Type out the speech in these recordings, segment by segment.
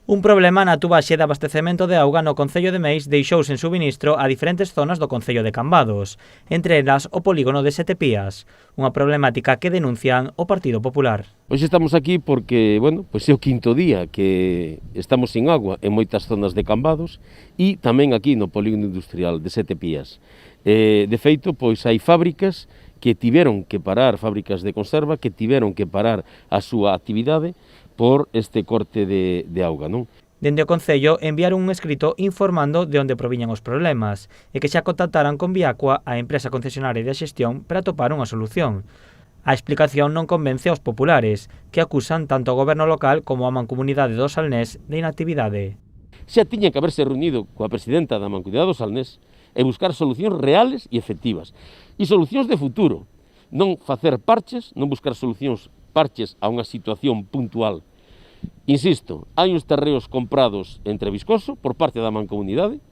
Un problema na tubaxe de abastecemento de auga no concello de Meis deixou sen suministro a diferentes zonas do concello de Cambados, entre elas o polígono de Sete Pías, unha problemática que denuncian o Partido Popular. Hoxe estamos aquí porque, pois é o quinto día que estamos sin agua en moitas zonas de Cambados e tamén aquí no polígono industrial de Sete Pías. De feito, pois hai fábricas que tiveron que parar, fábricas de conserva, que tiveron que parar a súa actividade por este corte de auga, non? Dende o Concello enviaron un escrito informando de onde proviñan os problemas e que xa contactaran con Viacua, a empresa concesionaria de xestión, para atopar unha solución. A explicación non convence aos populares, que acusan tanto o goberno local como a Mancomunidade do Salnés de inactividade. Xa tiña que haberse reunido coa presidenta da Mancomunidade do Salnés e buscar solucións reales e efectivas. E solucións de futuro, non facer parches, non buscar solucións parches a unha situación puntual. Insisto, hai uns terreos comprados entre Viscoso por parte da Mancomunidade,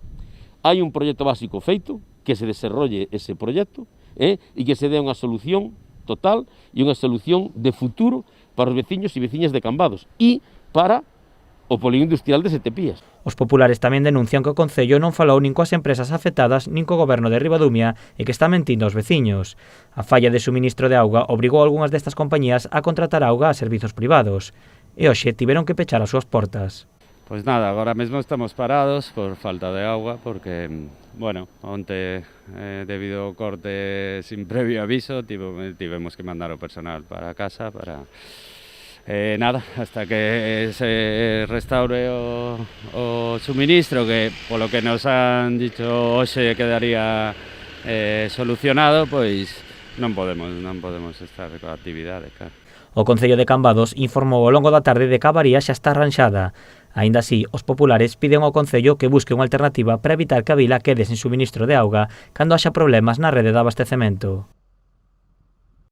hai un proxecto básico feito, que se desarrolle ese proxecto e que se dé unha solución total e unha solución de futuro para os veciños e veciñas de Cambados e para o polígono industrial de Sete Pías. Os populares tamén denuncian que o Concello non falou nin coas empresas afectadas nin co goberno de Ribadumia e que está mentindo aos veciños. A falla de suministro de auga obrigou a algunhas destas compañías a contratar auga a servizos privados e hoxe tiveron que pechar as súas portas. Pois nada, agora mesmo estamos parados por falta de auga porque, onte, debido ao corte sin previo aviso, tivemos que mandar o personal para casa para... hasta que se restaure o suministro, que polo que nos han dicho hoxe quedaría solucionado, pois non podemos estar coa actividade, claro. O Concello de Cambados informou ao longo da tarde de que a avaría xa está arranxada. Aínda así, os populares piden ao Concello que busque unha alternativa para evitar que a vila quede sen suministro de auga cando haxa problemas na rede de abastecemento.